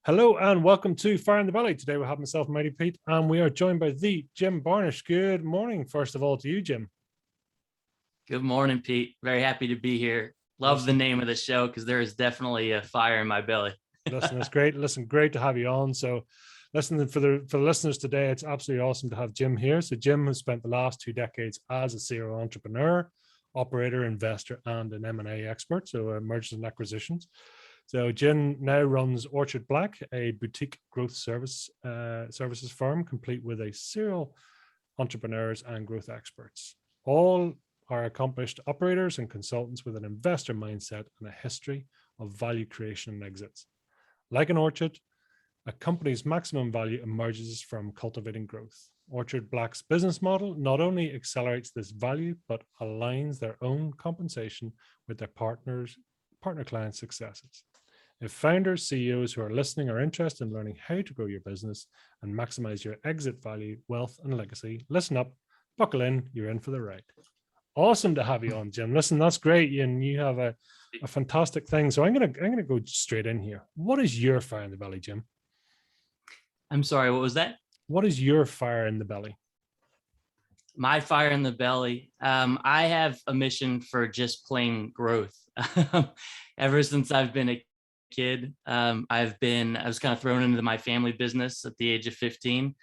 Hello and welcome to Fire in the Belly. Today we have myself, Mighty Pete, and we are joined by the Jim Barnish. Good morning, first of all, to you, Jim. Good morning, Pete. Very happy to be here. Love the name of the show because there is definitely a fire in my belly. Listen, it's great. Listen, great to have you on. So, listen, for the listeners today, it's absolutely awesome to have Jim here. So, Jim has spent the last 2 decades as a serial entrepreneur, operator, investor, and an M&A expert, so mergers and acquisitions. So Jim now runs Orchid Black, a boutique growth services firm, complete with a serial entrepreneurs and growth experts. All are accomplished operators and consultants with an investor mindset and a history of value creation and exits. Like an orchid, a company's maximum value emerges from cultivating growth. Orchid Black's business model not only accelerates this value, but aligns their own compensation with their partner client successes. If founders, CEOs who are listening are interested in learning how to grow your business and maximize your exit value, wealth, and legacy, listen up, buckle in, you're in for the ride. Awesome to have you on, Jim. Listen, that's great. And you have a fantastic thing. So I'm gonna go straight in here. What is your fire in the belly, Jim? I'm sorry, what was that? What is your fire in the belly? My fire in the belly. I have a mission for just plain growth. Ever since I've been a kid, I was kind of thrown into my family business at the age of 15,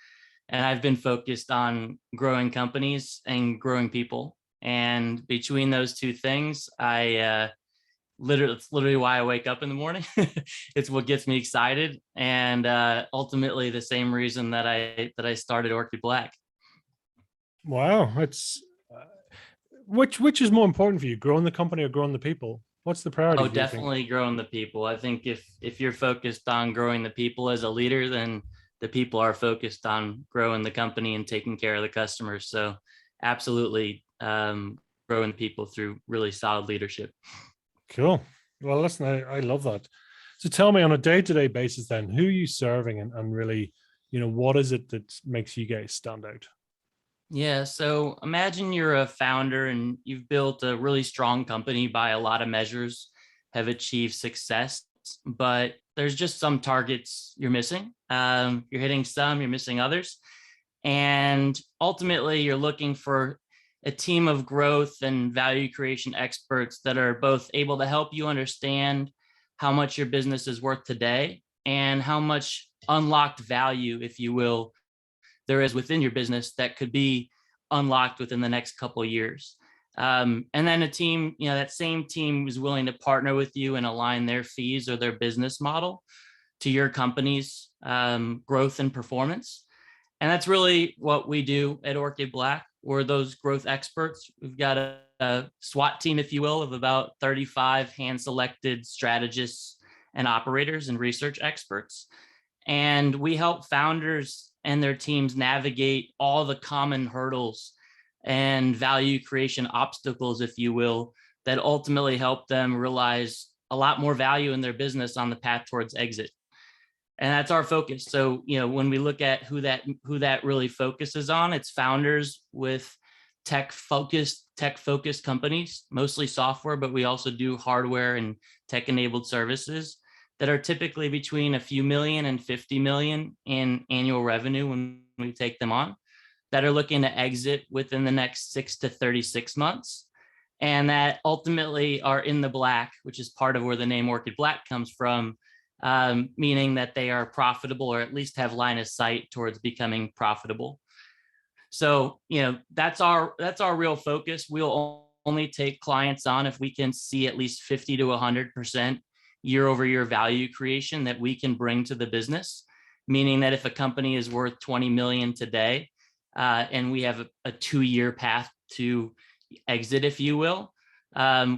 and I've been focused on growing companies and growing people. And between those two things, it's literally why I wake up in the morning. It's what gets me excited, and ultimately the same reason that I started Orchid Black. Wow, it's which is more important for you, growing the company or growing the people? What's the priority? Oh, definitely growing the people. I think if you're focused on growing the people as a leader, then the people are focused on growing the company and taking care of the customers. So absolutely growing people through really solid leadership. Cool. Well, listen, I love that. So tell me, on a day-to-day basis then, who are you serving and really, what is it that makes you guys stand out? Yeah, so imagine you're a founder and you've built a really strong company by a lot of measures, have achieved success, but there's just some targets you're missing. You're hitting some, you're missing others. And ultimately, you're looking for a team of growth and value creation experts that are both able to help you understand how much your business is worth today and how much unlocked value, if you will, there is within your business that could be unlocked within the next couple of years. And then a team, that same team is willing to partner with you and align their fees or their business model to your company's growth and performance. And that's really what we do at Orchid Black. We're those growth experts. We've got a SWAT team, if you will, of about 35 hand-selected strategists and operators and research experts. And we help founders and their teams navigate all the common hurdles and value creation obstacles, if you will, that ultimately help them realize a lot more value in their business on the path towards exit. And that's our focus. So, when we look at who that really focuses on, it's founders with tech focused companies, mostly software, but we also do hardware and tech enabled services that are typically between a few million and 50 million in annual revenue when we take them on, that are looking to exit within the next 6 to 36 months. And that ultimately are in the black, which is part of where the name Orchid Black comes from, meaning that they are profitable or at least have line of sight towards becoming profitable. So, that's our real focus. We'll only take clients on if we can see at least 50 to 100% year over year value creation that we can bring to the business, meaning that if a company is worth 20 million today and we have a 2-year path to exit, if you will,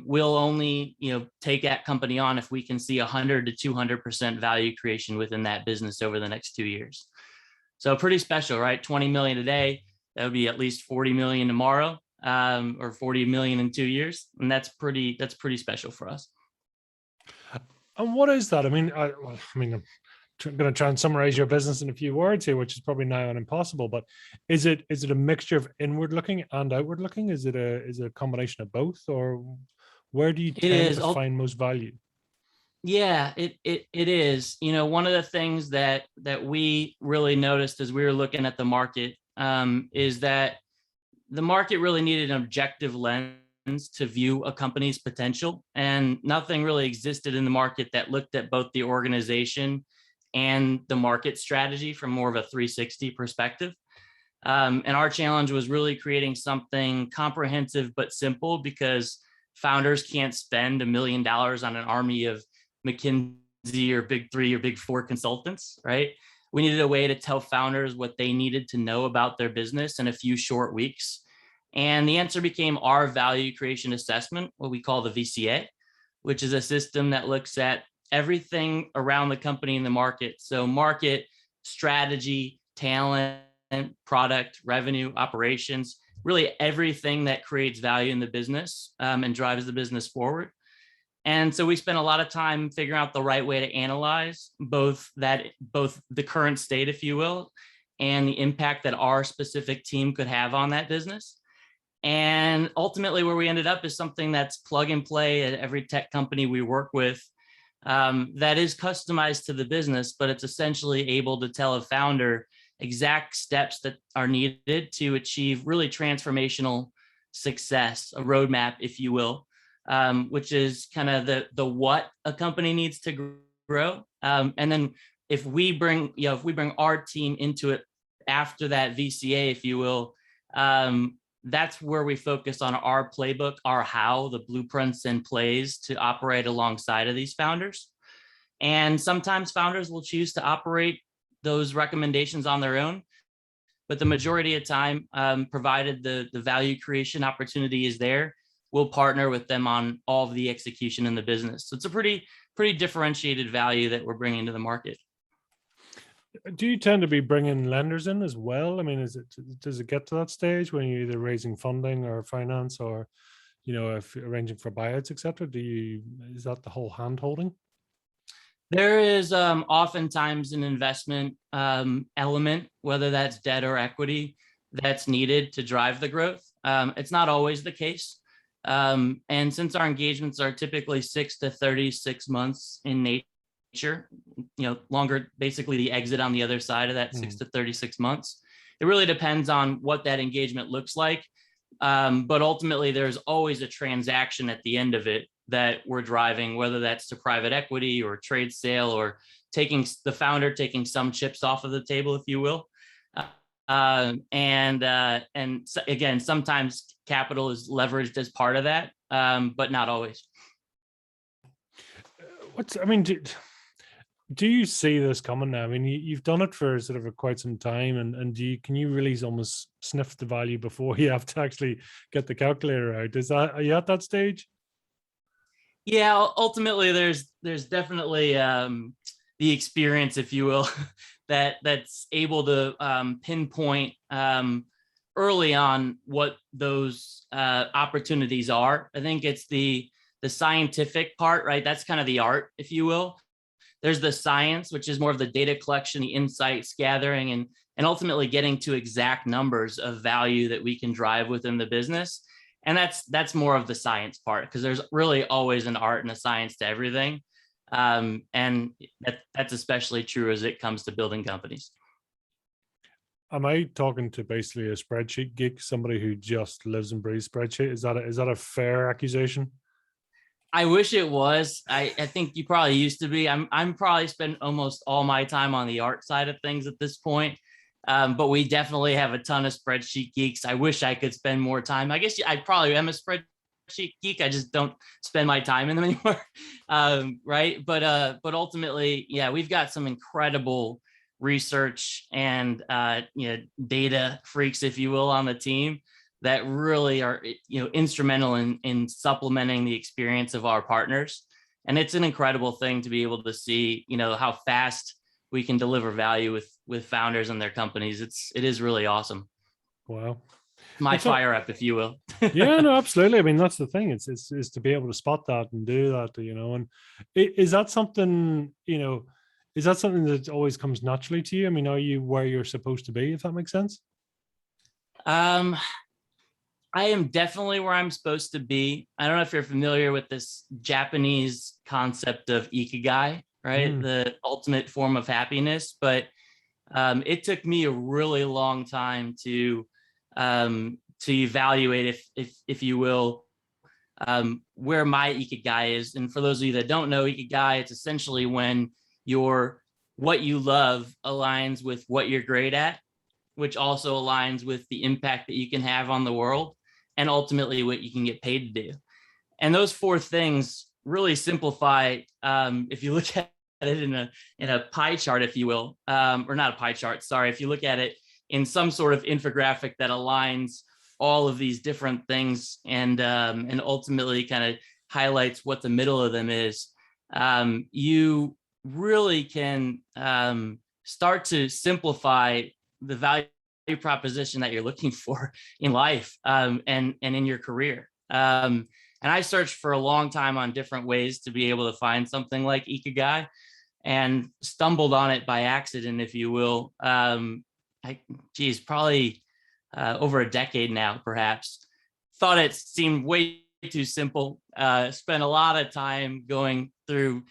we'll only take that company on if we can see 100 to 200% value creation within that business over the next 2 years. So pretty special, right? 20 million today, that would be at least 40 million tomorrow, or 40 million in 2 years, and that's pretty special for us. And what is that? I'm going to try and summarize your business in a few words here, which is probably now impossible. But is it a mixture of inward looking and outward looking? Is it a combination of both, or where do you tend to find most value? Yeah, it is. One of the things that we really noticed as we were looking at the market, is that the market really needed an objective lens to view a company's potential, and nothing really existed in the market that looked at both the organization and the market strategy from more of a 360 perspective. And our challenge was really creating something comprehensive but simple, because founders can't spend $1 million on an army of McKinsey or Big Three or Big Four consultants, right? We needed a way to tell founders what they needed to know about their business in a few short weeks. And the answer became our value creation assessment, what we call the VCA, which is a system that looks at everything around the company in the market. So market, strategy, talent, product, revenue, operations, really everything that creates value in the business, and drives the business forward. And so we spent a lot of time figuring out the right way to analyze both the current state, if you will, and the impact that our specific team could have on that business. And ultimately where we ended up is something that's plug and play at every tech company we work with, that is customized to the business, but it's essentially able to tell a founder exact steps that are needed to achieve really transformational success, a roadmap, if you will, which is kind of the what a company needs to grow. And then if we bring our team into it after that VCA, if you will, that's where we focus on our playbook, our how, the blueprints and plays to operate alongside of these founders. And sometimes founders will choose to operate those recommendations on their own, but the majority of time, provided the value creation opportunity is there, we'll partner with them on all of the execution in the business. So it's a pretty differentiated value that we're bringing to the market. Do you tend to be bringing lenders in as well? I mean, does it get to that stage when you're either raising funding or finance, or if arranging for buyouts, etc.? Is that the whole hand holding? There is oftentimes an investment element, whether that's debt or equity, that's needed to drive the growth. It's not always the case. And since our engagements are typically 6 to 36 months in nature, longer, basically the exit on the other side of that 6 to 36 months, it really depends on what that engagement looks like. But ultimately, there's always a transaction at the end of it that we're driving, whether that's to private equity or trade sale, or taking the founder taking some chips off of the table, if you will. And again, sometimes capital is leveraged as part of that, but not always. Do you see this coming now? I mean, you've done it for sort of quite some time, and can you really almost sniff the value before you have to actually get the calculator out? Are you at that stage? Yeah, ultimately, there's definitely the experience, if you will, that's able to pinpoint early on what those opportunities are. I think it's the scientific part, right? That's kind of the art, if you will. There's the science, which is more of the data collection, the insights gathering, and ultimately getting to exact numbers of value that we can drive within the business. And that's more of the science part, because there's really always an art and a science to everything. And that's especially true as it comes to building companies. Am I talking to basically a spreadsheet geek, somebody who just lives and breathes spreadsheet? Is that a fair accusation? I wish it was. I think you probably used to be. I'm probably spend almost all my time on the art side of things at this point. But we definitely have a ton of spreadsheet geeks. I wish I could spend more time. I guess I probably am a spreadsheet geek. I just don't spend my time in them anymore. Right. But ultimately, yeah, we've got some incredible research and data freaks, if you will, on the team that really are instrumental in supplementing the experience of our partners. And it's an incredible thing to be able to see how fast we can deliver value with founders and their companies. It is really awesome. Wow. My fire up, if you will. Yeah, no, absolutely. I mean, that's the thing. It's to be able to spot that and do that, and is that something, that always comes naturally to you? I mean, are you where you're supposed to be, if that makes sense? I am definitely where I'm supposed to be. I don't know if you're familiar with this Japanese concept of ikigai, right? Mm, The ultimate form of happiness. But it took me a really long time to evaluate, if you will, where my ikigai is. And for those of you that don't know, ikigai, it's essentially when what you love aligns with what you're great at, which also aligns with the impact that you can have on the world, and ultimately what you can get paid to do. And those four things really simplify. If you look at it in a pie chart, if you will, or not a pie chart, sorry, if you look at it in some sort of infographic that aligns all of these different things, and ultimately kind of highlights what the middle of them is, you really can start to simplify the value proposition that you're looking for in life, and in your career. And I searched for a long time on different ways to be able to find something like ikigai, and stumbled on it by accident, if you will. Probably over a decade now, perhaps. Thought it seemed way too simple. Spent a lot of time going through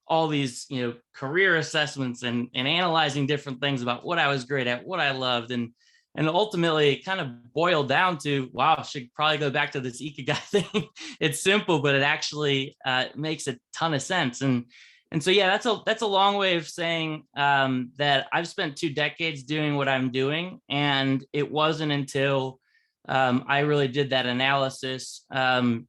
all these, career assessments, and analyzing different things about what I was great at, what I loved, and ultimately it kind of boiled down to, wow, I should probably go back to this ikigai thing. It's simple, but it actually makes a ton of sense. And so, yeah, that's a long way of saying that I've spent 2 decades doing what I'm doing, and it wasn't until I really did that analysis, several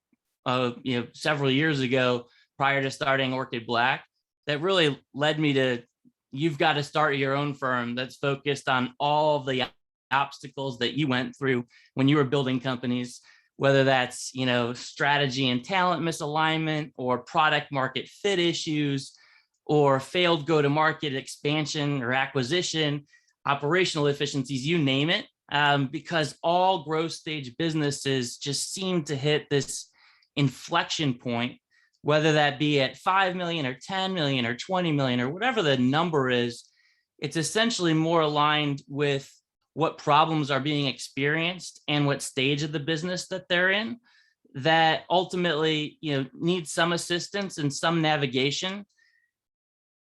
years ago, prior to starting Orchid Black, that really led me to, you've got to start your own firm that's focused on all of the obstacles that you went through when you were building companies, whether that's, strategy and talent misalignment, or product market fit issues, or failed go-to-market expansion or acquisition, operational efficiencies, you name it. Because all growth stage businesses just seem to hit this inflection point, whether that be at 5 million or 10 million or 20 million or whatever the number is. It's essentially more aligned with what problems are being experienced and what stage of the business that they're in, that ultimately, need some assistance and some navigation,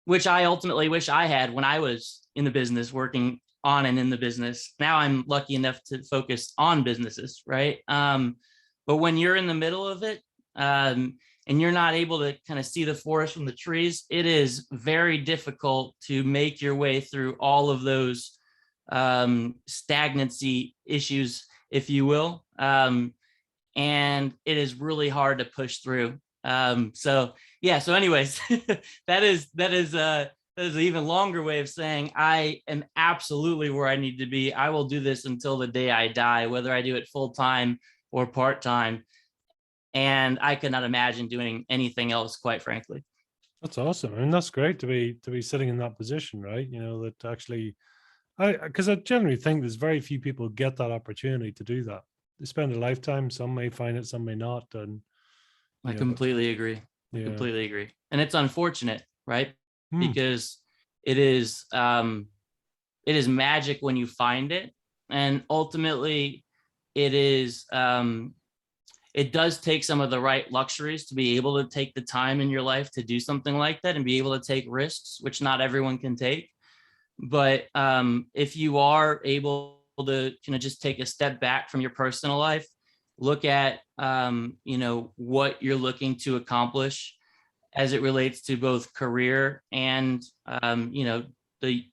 which I ultimately wish I had when I was in the business, working on and in the business. Now I'm lucky enough to focus on businesses, right? But when you're in the middle of it, and you're not able to kind of see the forest from the trees, it is very difficult to make your way through all of those stagnancy issues, if you will. And it is really hard to push through. So anyways, that is an even longer way of saying I am absolutely where I need to be. I will do this until the day I die, whether I do it full time or part time. And I could not imagine doing anything else, quite frankly. that's awesome. I mean, that's great to be sitting in that position, right? That actually, because I generally think there's very few people who get that opportunity to do that. They spend a lifetime. Some may find it, some may not. And I completely agree. I yeah. completely agree. And it's unfortunate, right? Hmm. Because it is magic when you find it. And ultimately it is, it does take some of the right luxuries to be able to take the time in your life to do something like that and be able to take risks, which not everyone can take. But if you are able to just take a step back from your personal life, look at what you're looking to accomplish as it relates to both career and the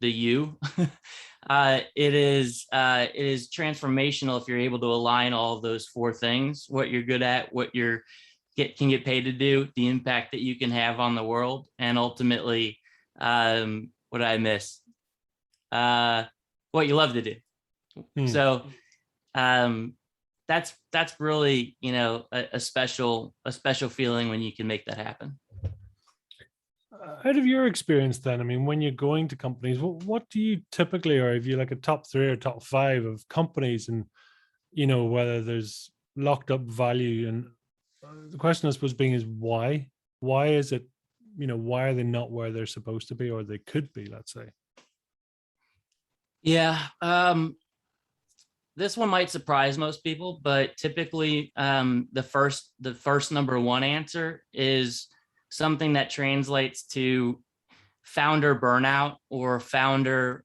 you. It is transformational if you're able to align all of those four things: what you're good at, what you're can get paid to do, the impact that you can have on the world, and ultimately, what did I miss? What you love to do. So that's really a special feeling when you can make that happen. Out of your experience then, I mean, when you're going to companies, what do you typically, or if you like a top 3 or top 5 of companies, and whether there's locked up value? And the question I suppose being is why is it, why are they not where they're supposed to be, or they could be, let's say? Yeah, this one might surprise most people, but typically the first number one answer is something that translates to founder burnout or founder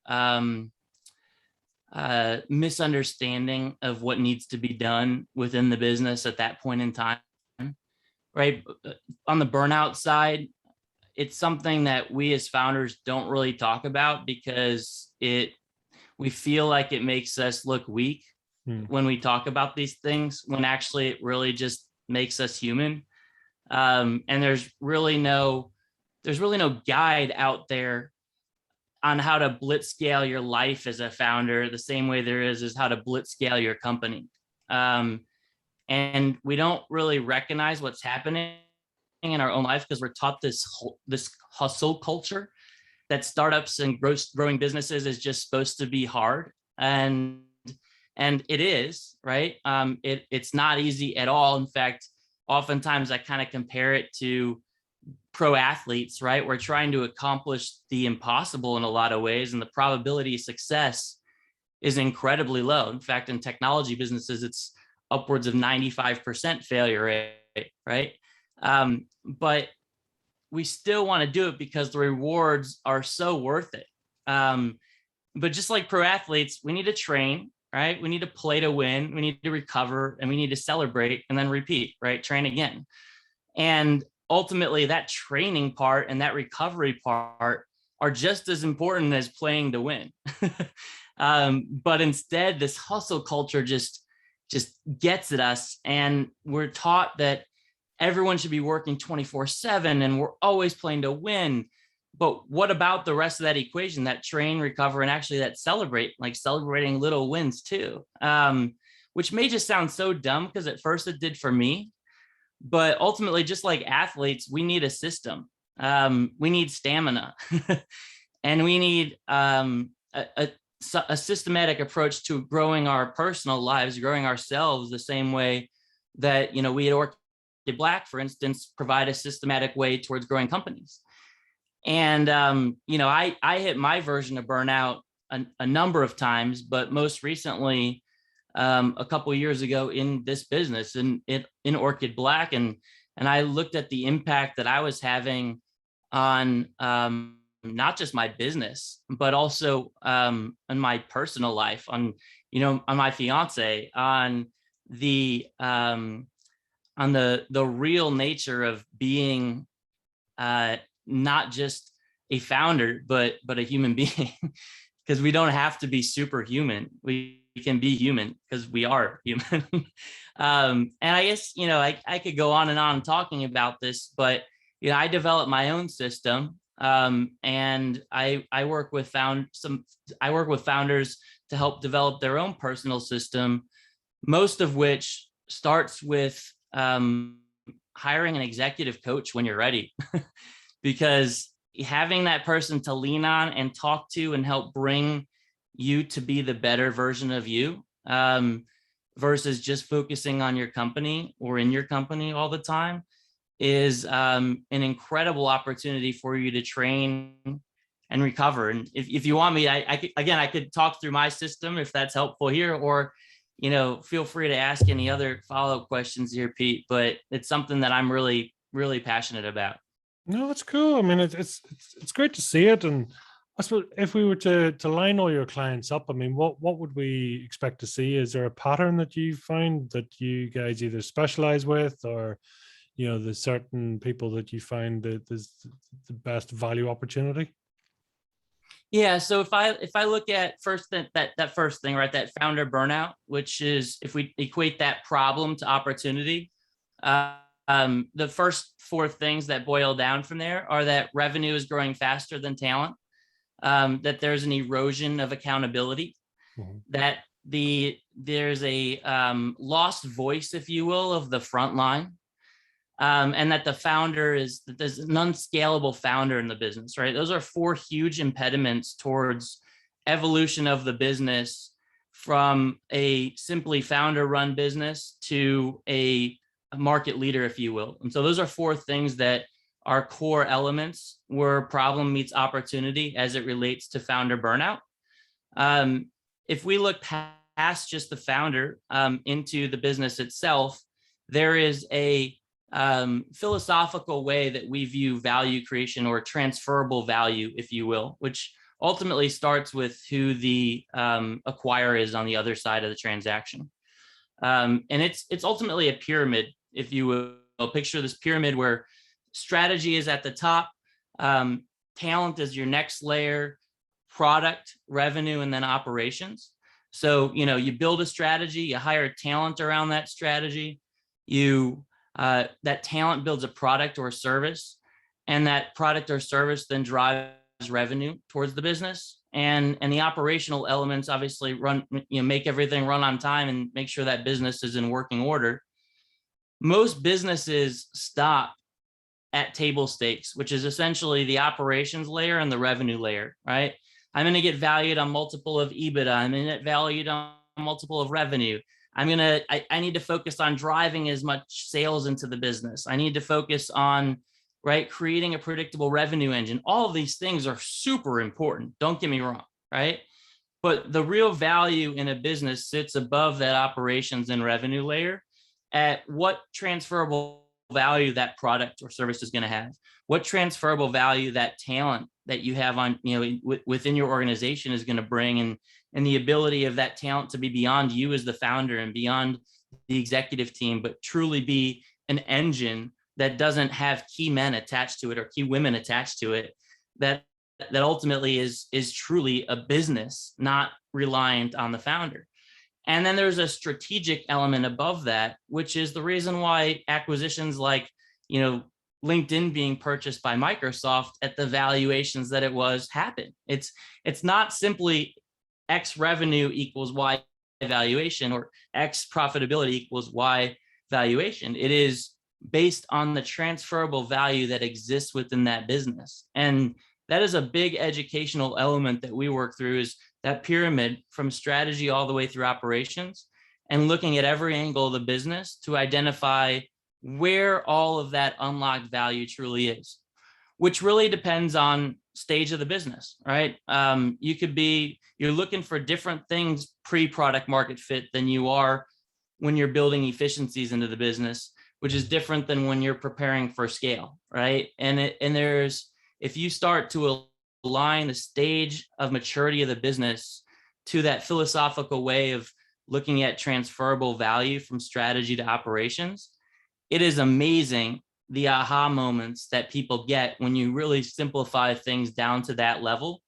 misunderstanding of what needs to be done within the business at that point in time, right? On the burnout side, it's something that we as founders don't really talk about because we feel like it makes us look weak when we talk about these things, when actually it really just makes us human. And there's really no guide out there on how to blitz scale your life as a founder, the same way there is how to blitz scale your company. And we don't really recognize what's happening in our own life because we're taught this hustle culture that startups and growing businesses is just supposed to be hard. And it is, right? It's not easy at all. In fact, oftentimes I kind of compare it to pro athletes, right? We're trying to accomplish the impossible in a lot of ways, and the probability of success is incredibly low. In fact, in technology businesses, it's upwards of 95% failure rate, right? But we still want to do it because the rewards are so worth it. But just like pro athletes, we need to train, right? We need to play to win. We need to recover, and we need to celebrate and then repeat, right? Train again. And ultimately that training part and that recovery part are just as important as playing to win. But instead, this hustle culture just gets at us, and we're taught that everyone should be working 24/7 and we're always playing to win. But what about the rest of that equation, that train, recover, and actually that celebrate, like celebrating little wins too, which may just sound so dumb because at first it did for me. But ultimately, just like athletes, we need a system. We need stamina, and we need a systematic approach to growing our personal lives, growing ourselves the same way that, we at Orchid Black, for instance, provide a systematic way towards growing companies. And, I hit my version of burnout a number of times, but most recently, a couple of years ago in this business in Orchid Black. And I looked at the impact that I was having on not just my business, but also on my personal life, on my fiance, on the real nature of being not just a founder, but a human being, because we don't have to be superhuman. We can be human because we are human. And I guess, I could go on and on talking about this, but, I developed my own system. And I work with founders to help develop their own personal system, most of which starts with hiring an executive coach when you're ready, because having that person to lean on and talk to and help bring you to be the better version of you, versus just focusing on your company or in your company all the time, is an incredible opportunity for you to train and recover. And if you want me, I could talk through my system if that's helpful here, or feel free to ask any other follow-up questions here, Pete. But it's something that I'm really, really passionate about. No, it's cool. I mean, it's great to see it. And I suppose if we were to line all your clients up, I mean, what would we expect to see? Is there a pattern that you find that you guys either specialize with, or there's certain people that you find that there's the best value opportunity? Yeah. So if I look at first that first thing, right, that founder burnout, which is, if we equate that problem to opportunity, the first four things that boil down from there are that revenue is growing faster than talent, that there's an erosion of accountability, that there's a lost voice, if you will, of the front line, and that there's an unscalable founder in the business, right? Those are four huge impediments towards evolution of the business from a simply founder run business to a market leader, if you will. And so those are four things that are core elements where problem meets opportunity as it relates to founder burnout. If we look past just the founder into the business itself, there is a philosophical way that we view value creation, or transferable value, if you will, which ultimately starts with who the acquirer is on the other side of the transaction. And it's ultimately a pyramid, if you will. Picture this pyramid where strategy is at the top, talent is your next layer, product, revenue, and then operations. So, you build a strategy, you hire talent around that strategy, that talent builds a product or service, and that product or service then drives revenue towards the business. And the operational elements obviously make everything run on time and make sure that business is in working order. Most businesses stop at table stakes, which is essentially the operations layer and the revenue layer, right? I'm going to get valued on multiple of EBITDA. I'm going to get valued on multiple of revenue. I need to focus on driving as much sales into the business. I need to focus on, right, creating a predictable revenue engine. All of these things are super important. Don't get me wrong, right? But the real value in a business sits above that operations and revenue layer at what transferable value that product or service is going to have, what transferable value that talent that you have on, within your organization is going to bring, and the ability of that talent to be beyond you as the founder and beyond the executive team, but truly be an engine that doesn't have key men attached to it or key women attached to it, that ultimately is truly a business, not reliant on the founder. And then there's a strategic element above that, which is the reason why acquisitions like, LinkedIn being purchased by Microsoft at the valuations that it was happen. It's not simply X revenue equals Y valuation, or X profitability equals Y valuation. It is based on the transferable value that exists within that business. And that is a big educational element that we work through, is that pyramid from strategy all the way through operations, and looking at every angle of the business to identify where all of that unlocked value truly is, which really depends on stage of the business, right? You're looking for different things pre-product market fit than you are when you're building efficiencies into the business, which is different than when you're preparing for scale, right? If you start to align the stage of maturity of the business to that philosophical way of looking at transferable value from strategy to operations, it is amazing the aha moments that people get when you really simplify things down to that level,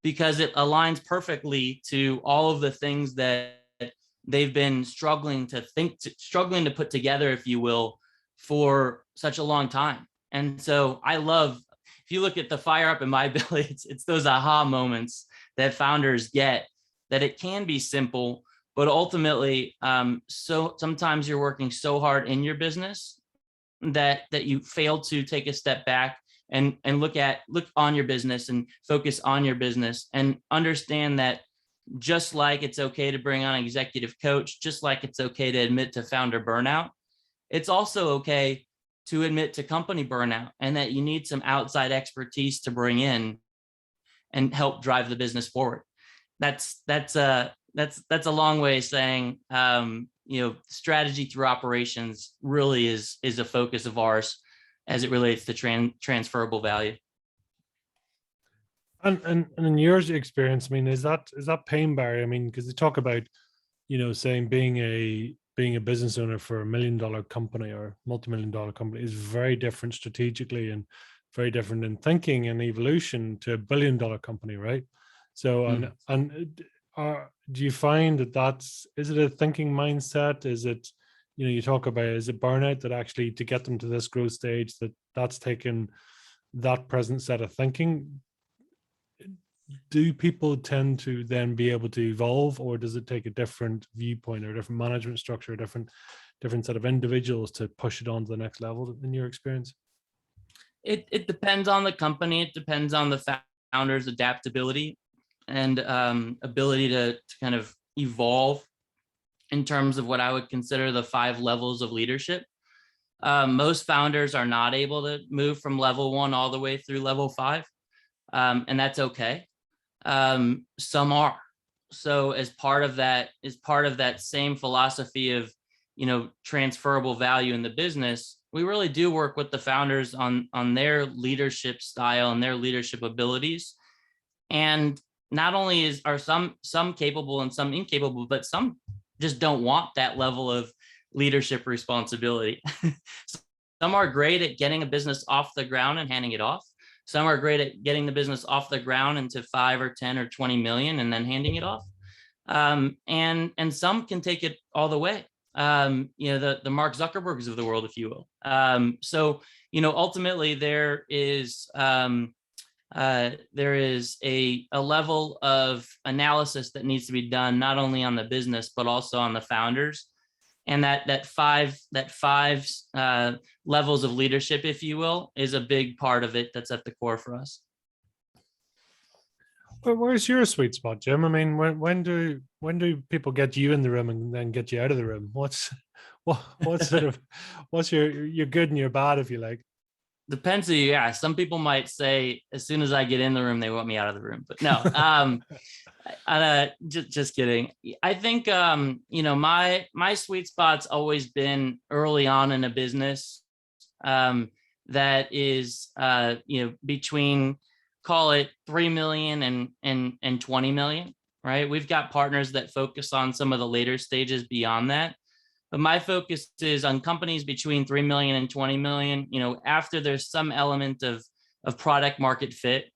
because it aligns perfectly to all of the things that they've been struggling to put together, if you will, for such a long time. And so I love, if you look at the fire up in my belly, it's those aha moments that founders get, that it can be simple, but ultimately, so sometimes you're working so hard in your business that you fail to take a step back and look on your business and focus on your business, and understand that just like it's okay to bring on an executive coach, just like it's okay to admit to founder burnout, it's also okay to admit to company burnout, and that you need some outside expertise to bring in and help drive the business forward. That's a long way of saying, strategy through operations really is a focus of ours as it relates to transferable value. And in your experience, I mean, is that pain barrier? I mean, because they talk about, saying being a business owner for $1 million company or multi-million-dollar company is very different strategically and very different in thinking and evolution to $1 billion company, right? So, do you find is it a thinking mindset? Is it, you talk about, is it burnout that actually, to get them to this growth stage, that's taken that present set of thinking? Do people tend to then be able to evolve, or does it take a different viewpoint or a different management structure, a different set of individuals to push it on to the next level, in your experience? It depends on the company. It depends on the founder's adaptability and ability to kind of evolve in terms of what I would consider the 5 levels of leadership. Most founders are not able to move from level 1 all the way through level 5, and that's okay. Some are. So as part of that same philosophy of, transferable value in the business, we really do work with the founders on their leadership style and their leadership abilities. And not only are some capable and some incapable, but some just don't want that level of leadership responsibility. Some are great at getting a business off the ground and handing it off. Some are great at getting the business off the ground into 5 or 10 or 20 million and then handing it off. And some can take it all the way. The Mark Zuckerbergs of the world, if you will. So ultimately there is a level of analysis that needs to be done, not only on the business but also on the founders, and that five levels of leadership, if you will, is a big part of it that's at the core for us. Where's your sweet spot, Jim? I mean, when do people get you in the room and then get you out of the room? What's your good and your bad, if you like? Depends who you ask. Some people might say as soon as I get in the room, they want me out of the room, but no. Just kidding. I think my sweet spot's always been early on in a business that is between, call it 3 million and 20 million, right? We've got partners that focus on some of the later stages beyond that. But my focus is on companies between 3 million and 20 million, after there's some element of product market fit,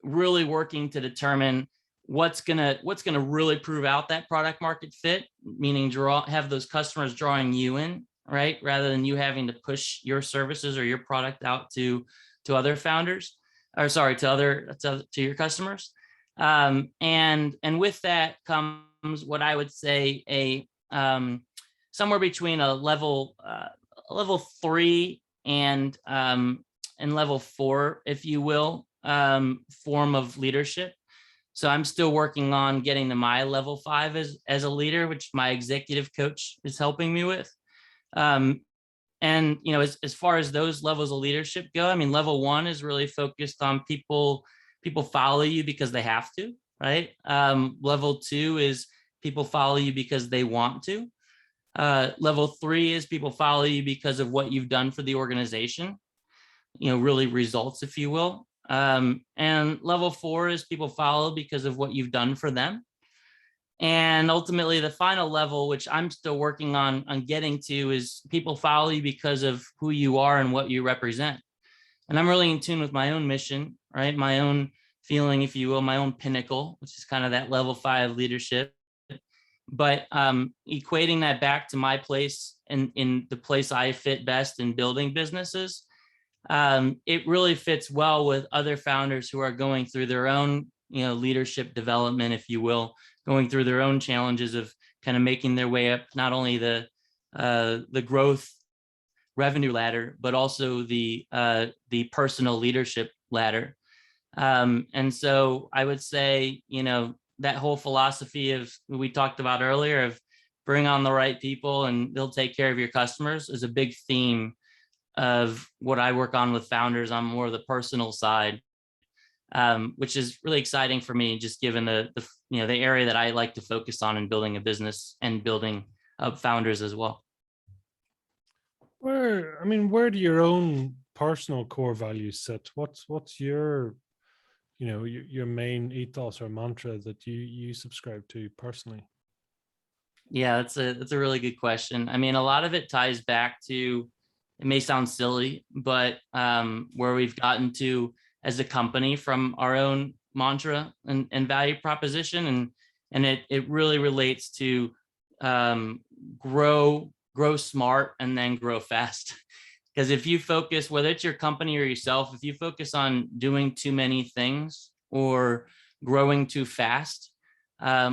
really working to determine what's gonna really prove out that product market fit, meaning have those customers drawing you in, right? Rather than you having to push your services or your product out to other founders, or sorry, to your customers. And with that comes what I would say somewhere between a level 3 and level 4, if you will, form of leadership. So I'm still working on getting to my level 5 as a leader, which my executive coach is helping me with. And as far as those levels of leadership go, I mean, level 1 is really focused on people follow you because they have to, right? Level 2 is people follow you because they want to. Level 3 is people follow you because of what you've done for the organization, really results, if you will. And level 4 is people follow because of what you've done for them. And ultimately, the final level, which I'm still working on getting to, is people follow you because of who you are and what you represent. And I'm really in tune with my own mission, right? My own feeling, if you will, my own pinnacle, which is kind of that level 5 leadership. But equating that back to my place in the place I fit best in building businesses, it really fits well with other founders who are going through their own, leadership development, if you will, going through their own challenges of kind of making their way up, not only the growth revenue ladder, but also the personal leadership ladder. And so I would say, that whole philosophy of we talked about earlier of bring on the right people and they'll take care of your customers is a big theme of what I work on with founders on more of the personal side, which is really exciting for me, just given the area that I like to focus on in building a business and building up founders as well. Where do your own personal core values sit? What's your your main ethos or mantra that you subscribe to personally? Yeah, that's a really good question. I mean, a lot of it ties back to, it may sound silly, but where we've gotten to as a company from our own mantra and value proposition, and it really relates to grow smart and then grow fast. Because if you focus, whether it's your company or yourself, if you focus on doing too many things or growing too fast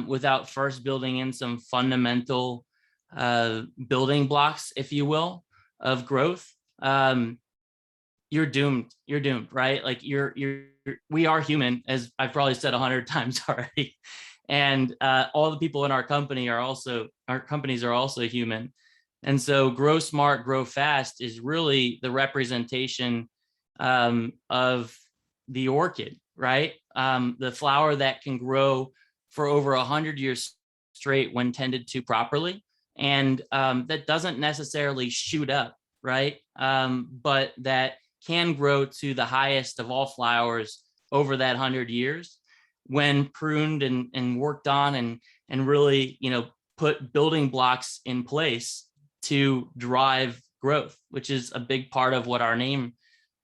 without first building in some fundamental building blocks, if you will, of growth, you're doomed. You're doomed, right? Like we are human, as I've probably said 100 times already. And all the people in our companies are also human. And so grow smart, grow fast is really the representation of the Orchid, right? The flower that can grow for over 100 years straight when tended to properly. And that doesn't necessarily shoot up, right? But that can grow to the highest of all flowers over that 100 years when pruned and worked on and really, put building blocks in place to drive growth, which is a big part of what our name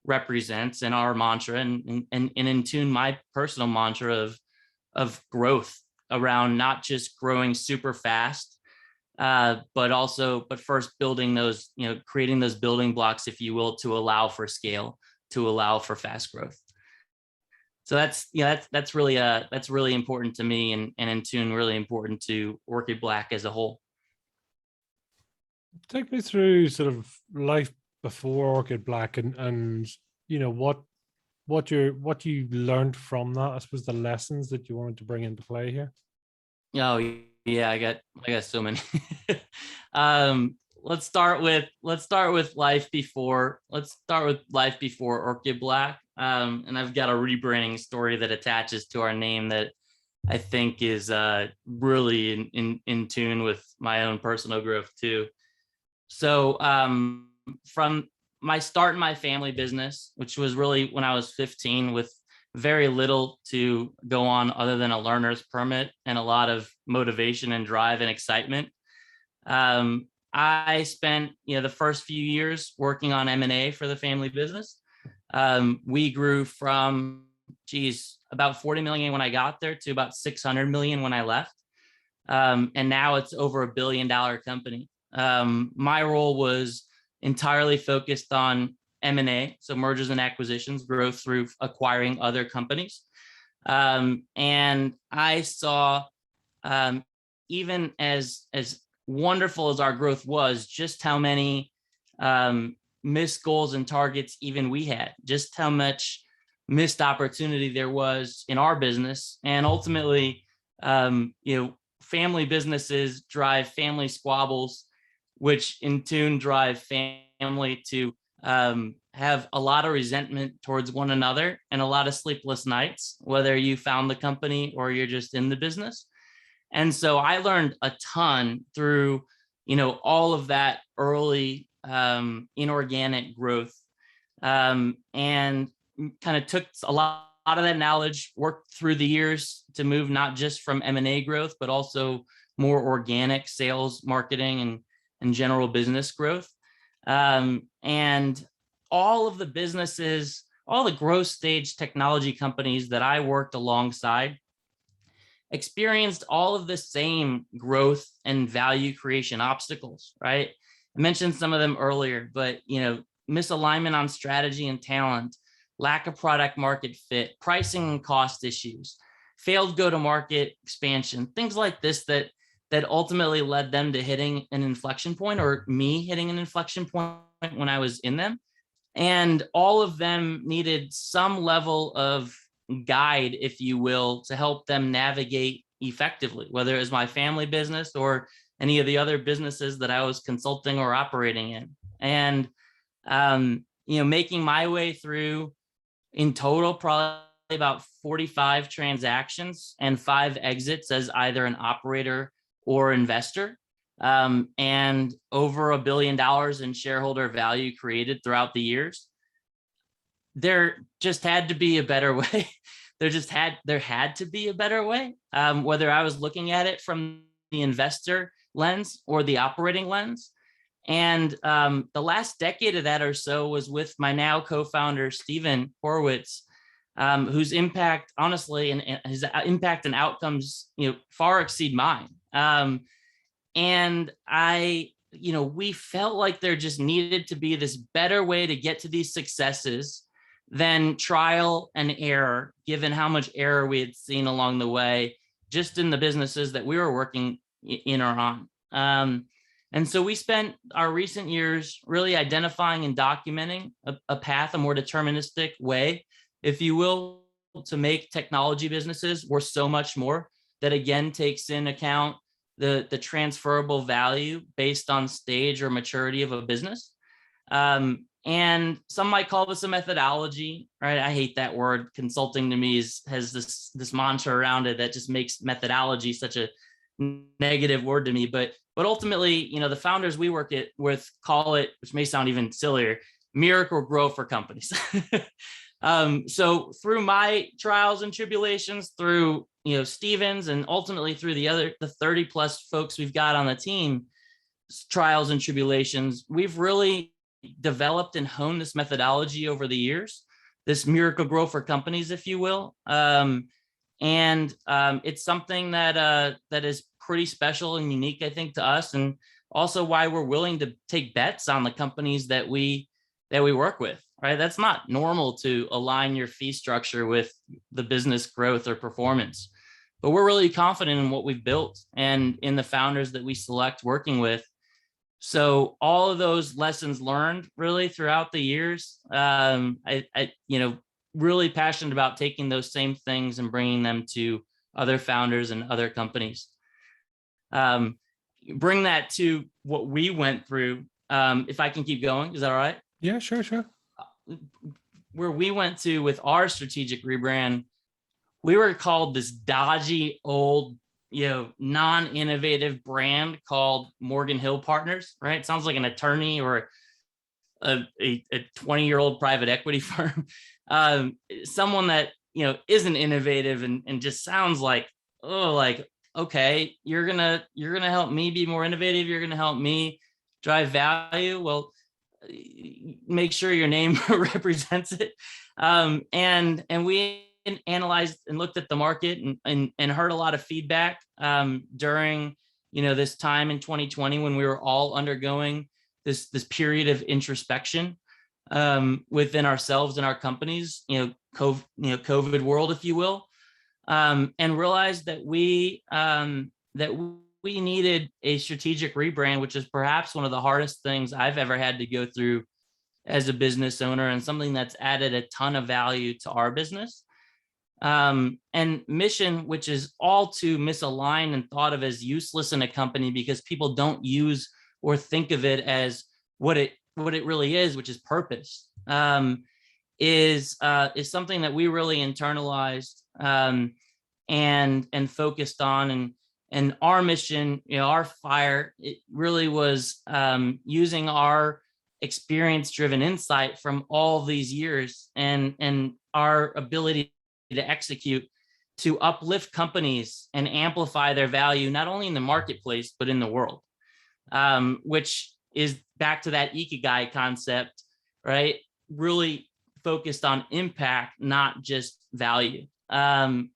represents and our mantra, and in tune my personal mantra of growth around not just growing super fast, but first building those, creating those building blocks, if you will, to allow for scale, to allow for fast growth. So that's really important to me, and in tune really important to Orchid Black as a whole. Take me through sort of life before Orchid Black, and what you learned from that. I suppose the lessons that you wanted to bring into play here. Oh yeah, I got so many. Let's start with life before. Let's start with life before Orchid Black. And I've got a rebranding story that attaches to our name that I think is really in tune with my own personal growth too. So from my start in my family business, which was really when I was 15, with very little to go on other than a learner's permit and a lot of motivation and drive and excitement. I spent, the first few years working on M&A for the family business. We grew from, about 40 million when I got there to about 600 million when I left. And now it's over $1 billion company. My role was entirely focused on M&A, so mergers and acquisitions, growth through acquiring other companies. And I saw, even as wonderful as our growth was, just how many missed goals and targets even we had, just how much missed opportunity there was in our business. And ultimately, family businesses drive family squabbles, which in tune drive family to have a lot of resentment towards one another and a lot of sleepless nights, whether you found the company or you're just in the business. And so I learned a ton through, all of that early inorganic growth, and kind of took a lot of that knowledge, worked through the years to move not just from M&A growth, but also more organic sales, marketing, and general business growth. And all of the businesses, all the growth stage technology companies that I worked alongside experienced all of the same growth and value creation obstacles, right? I mentioned some of them earlier, but, misalignment on strategy and talent, lack of product market fit, pricing and cost issues, failed go-to-market expansion, things like this that ultimately led them to hitting an inflection point, or me hitting an inflection point when I was in them. And all of them needed some level of guide, if you will, to help them navigate effectively, whether it was my family business or any of the other businesses that I was consulting or operating in. And, making my way through, in total, probably about 45 transactions and 5 exits as either an operator or investor, and over $1 billion in shareholder value created throughout the years. There just had to be a better way. There had to be a better way, whether I was looking at it from the investor lens or the operating lens. And the last decade of that or so was with my now co-founder, Stephen Horowitz, whose impact, honestly, and his impact and outcomes, far exceed mine. And we felt like there just needed to be this better way to get to these successes than trial and error, given how much error we had seen along the way, just in the businesses that we were working in or on. And so we spent our recent years really identifying and documenting a path, a more deterministic way, if you will, to make technology businesses worth so much more, that again takes in account the transferable value based on stage or maturity of a business. And some might call this a methodology, right? I hate that word. Consulting to me has this mantra around it that just makes methodology such a negative word to me. But ultimately, the founders we work with call it, which may sound even sillier, miracle grow for companies. So through my trials and tribulations, through Stevens, and ultimately through the 30 plus folks we've got on the team, trials and tribulations, we've really developed and honed this methodology over the years, this miracle grow for companies, if you will. It's something that is pretty special and unique, I think, to us, and also why we're willing to take bets on the companies that we work with, right? That's not normal to align your fee structure with the business growth or performance, but we're really confident in what we've built and in the founders that we select working with. So all of those lessons learned really throughout the years, really passionate about taking those same things and bringing them to other founders and other companies. Bring that to what we went through. If I can keep going, is that all right? Yeah, sure. Where we went to with our strategic rebrand, we were called this dodgy old, non-innovative brand called Morgan Hill Partners, right? It sounds like an attorney or a 20-year-old private equity firm. Someone that, isn't innovative and just sounds like, okay, you're gonna help me be more innovative. You're gonna help me drive value. Well, make sure your name represents it. And we analyzed and looked at the market and heard a lot of feedback during this time in 2020 when we were all undergoing this period of introspection within ourselves and our companies, COVID world, if you will, and realized that we needed a strategic rebrand, which is perhaps one of the hardest things I've ever had to go through as a business owner, and something that's added a ton of value to our business. And mission, which is all too misaligned and thought of as useless in a company because people don't use or think of it as what it really is, which is purpose, is something that we really internalized and focused on. And our mission, our fire, it really was using our experience-driven insight from all these years and our ability to execute to uplift companies and amplify their value, not only in the marketplace, but in the world, which is back to that ikigai concept, right? Really focused on impact, not just value. And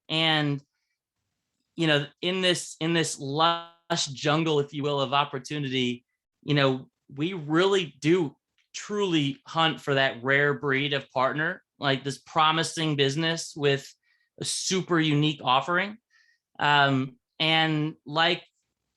in this lush jungle, if you will, of opportunity, we really do truly hunt for that rare breed of partner, like this promising business with a super unique offering. And like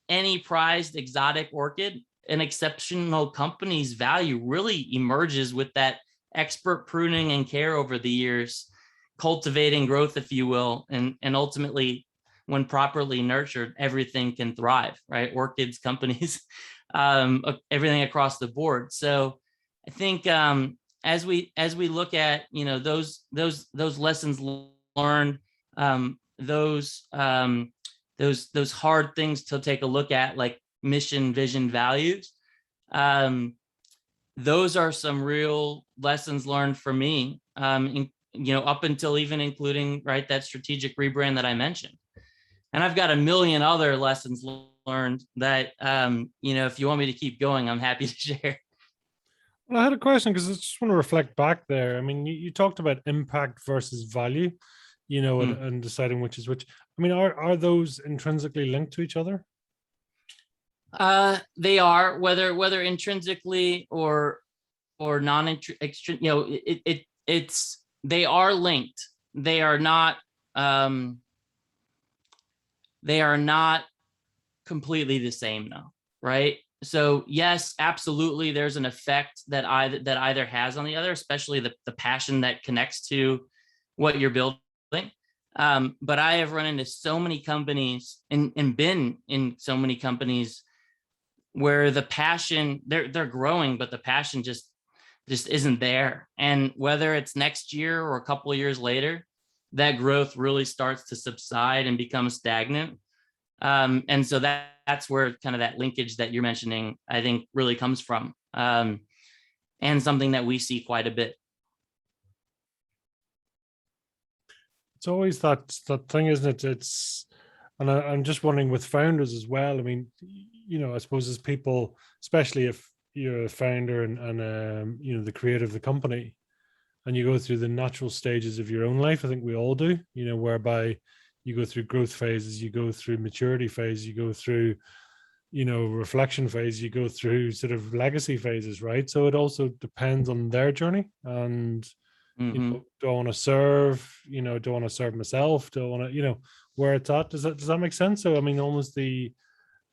any prized exotic orchid, an exceptional company's value really emerges with that expert pruning and care over the years, cultivating growth, if you will, and ultimately, when properly nurtured, everything can thrive, right? Orchids, companies, everything across the board. So I think as we look at those lessons learned, those hard things to take a look at, like mission, vision, values, those are some real lessons learned for me, up until even including, right, that strategic rebrand that I mentioned. And I've got a million other lessons learned that, if you want me to keep going, I'm happy to share. Well, I had a question because I just want to reflect back there. I mean, you talked about impact versus value, and deciding which is which. I mean, are those intrinsically linked to each other? They are, whether intrinsically or it's they are linked. They are not completely the same, though, right? So yes, absolutely, there's an effect that either has on the other, especially the passion that connects to what you're building. But I have run into so many companies and been in so many companies where the passion, they're growing, but the passion just just isn't there. And whether it's next year or a couple of years later, that growth really starts to subside and become stagnant. And so that's where kind of that linkage that you're mentioning, I think, really comes from, and something that we see quite a bit. It's always that thing, isn't it? And I'm just wondering with founders as well. I mean, I suppose as people, especially if you're a founder and the creator of the company, and you go through the natural stages of your own life. I think we all do, whereby you go through growth phases, you go through maturity phase, you go through, reflection phase, you go through sort of legacy phases, right? So it also depends on their journey. And do I want to serve, do I want to serve myself? Do I want to, where it's at? Does that make sense? So I mean, almost the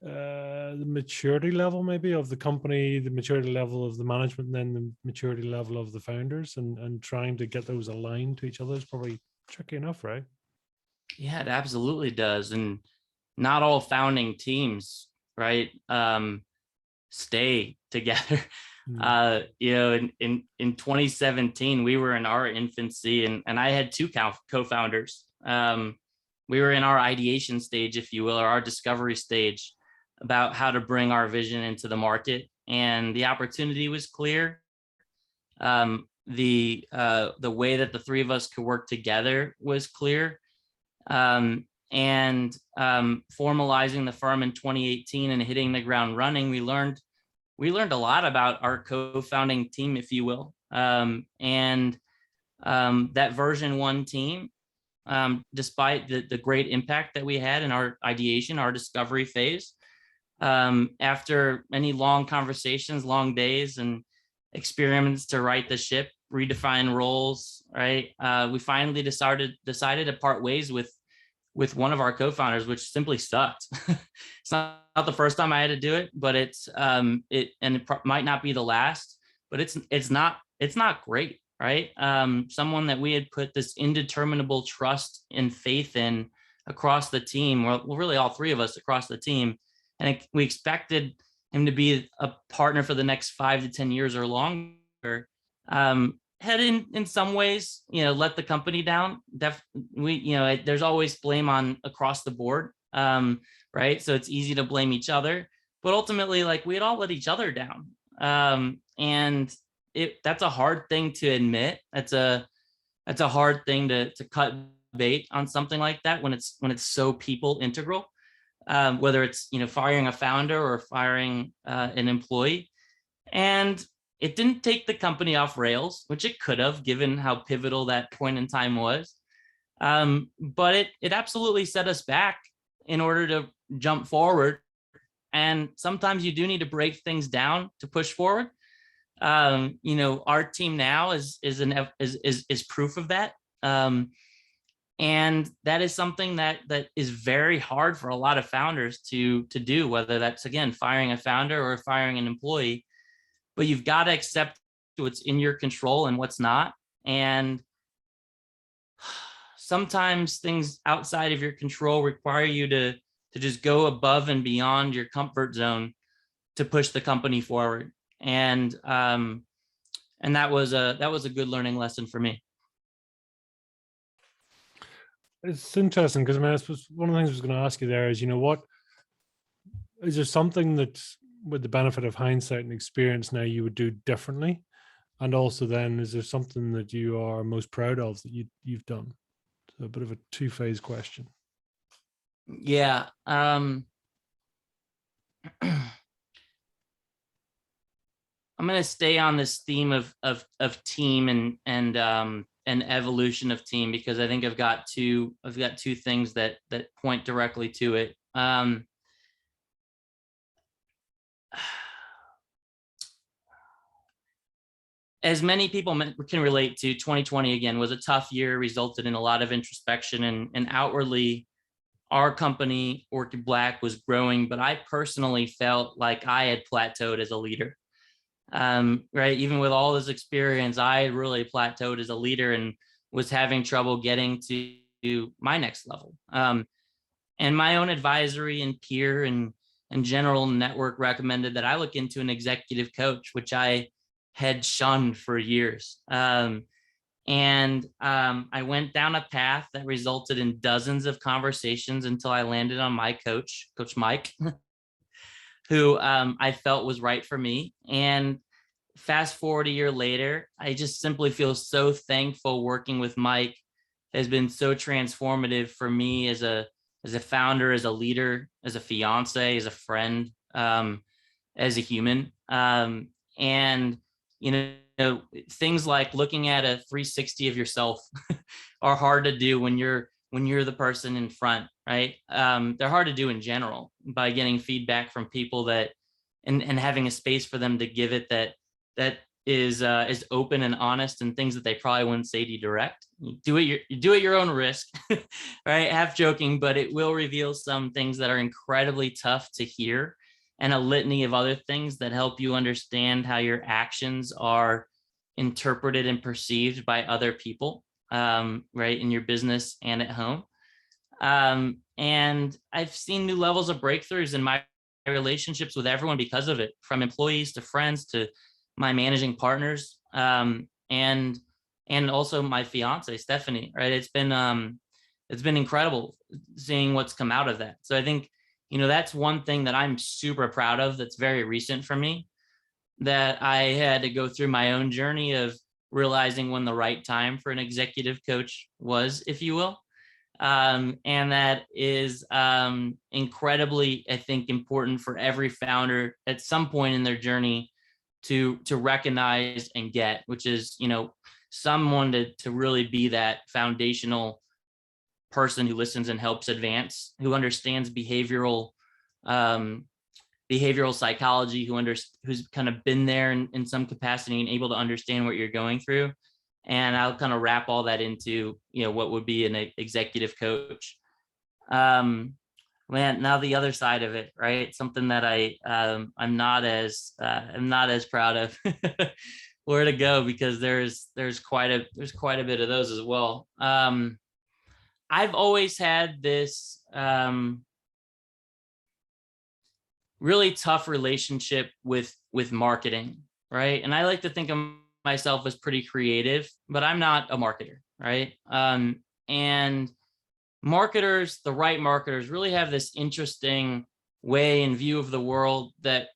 maturity level maybe of the company, the maturity level of the management, and then the maturity level of the founders, and trying to get those aligned to each other is probably tricky enough, right? Yeah, it absolutely does. And not all founding teams, right, stay together. In 2017, we were in our infancy, and I had two co-founders. We were in our ideation stage, if you will, or our discovery stage, about how to bring our vision into the market, and the opportunity was clear. The way that the three of us could work together was clear. And formalizing the firm in 2018 and hitting the ground running, we learned a lot about our co-founding team, if you will. And that version 1 team, despite the great impact that we had in our ideation, our discovery phase, after many long conversations, long days, and experiments to right the ship, redefine roles, right? We finally decided to part ways with one of our co-founders, which simply sucked. It's not the first time I had to do it, but it might not be the last, but it's not great, right? Someone that we had put this indeterminable trust and faith in across the team, well, really all three of us across the team, and we expected him to be a partner for the next 5 to 10 years or longer. Had in some ways, let the company down. There's always blame on across the board, right? So it's easy to blame each other, but ultimately, like, we had all let each other down, and that's a hard thing to admit. That's a hard thing to cut bait on something like that when it's so people integral. Whether it's firing a founder or firing an employee, and it didn't take the company off rails, which it could have, given how pivotal that point in time was. But it absolutely set us back in order to jump forward. And sometimes you do need to break things down to push forward. Our team now is proof of that. And that is something that is very hard for a lot of founders to do, whether that's, again, firing a founder or firing an employee. But you've got to accept what's in your control and what's not. And sometimes things outside of your control require you to just go above and beyond your comfort zone to push the company forward. And that was a good learning lesson for me. It's interesting because I suppose one of the things I was going to ask you there is, what is there something that, with the benefit of hindsight and experience now, you would do differently? And also then, is there something that you are most proud of that you've done? So a bit of a two-phase question. Yeah. I'm going to stay on this theme of team and evolution of team, because I think I've got two things that point directly to it. As many people can relate to, 2020 again was a tough year, resulted in a lot of introspection, and outwardly our company, Orchid Black, was growing, but I personally felt like I had plateaued as a leader. Right, even with all this experience, I really plateaued as a leader and was having trouble getting to my next level. And my own advisory and peer and general network recommended that I look into an executive coach, which I had shunned for years. I went down a path that resulted in dozens of conversations until I landed on my coach, Coach Mike, who I felt was right for me. And fast forward a year later, I just simply feel so thankful. Working with Mike has been so transformative for me as a founder, as a leader, as a fiance, as a friend, as a human. And you know, things like looking at a 360 of yourself are hard to do when you're the person in front, right? They're hard to do in general. By getting feedback from people that and having a space for them to give it that is open and honest, and things that they probably wouldn't say to you direct. You do it your own risk, right? Half joking, but it will reveal some things that are incredibly tough to hear, and a litany of other things that help you understand how your actions are interpreted and perceived by other people, right, in your business and at home. And I've seen new levels of breakthroughs in my relationships with everyone because of it, from employees to friends to my managing partners, and also my fiance, Stephanie, right? It's been incredible seeing what's come out of that. So I think, you know, that's one thing that I'm super proud of, that's very recent for me, that I had to go through my own journey of realizing when the right time for an executive coach was, if you will. And that is incredibly, I think, important for every founder at some point in their journey to recognize and get, which is, you know, someone to really be that foundational person who listens and helps advance, who understands behavioral psychology, who's kind of been there in some capacity and able to understand what you're going through. And I'll kind of wrap all that into, you know, what would be an executive coach. Man, now the other side of it, right? Something that I'm not as proud of where to go, because there's quite a bit of those as well. I've always had this really tough relationship with marketing, right? And I like to think of myself as pretty creative, but I'm not a marketer, right? And marketers, the right marketers, really have this interesting way and view of the world that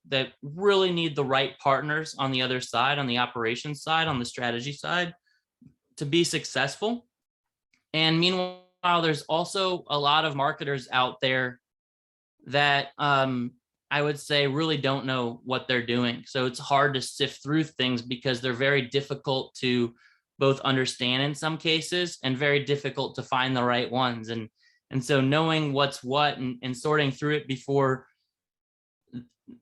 really need the right partners on the other side, on the operations side, on the strategy side, to be successful. And meanwhile, there's also a lot of marketers out there that I would say really don't know what they're doing. So it's hard to sift through things because they're very difficult to both understand in some cases, and very difficult to find the right ones. And so knowing what's what and sorting through it before,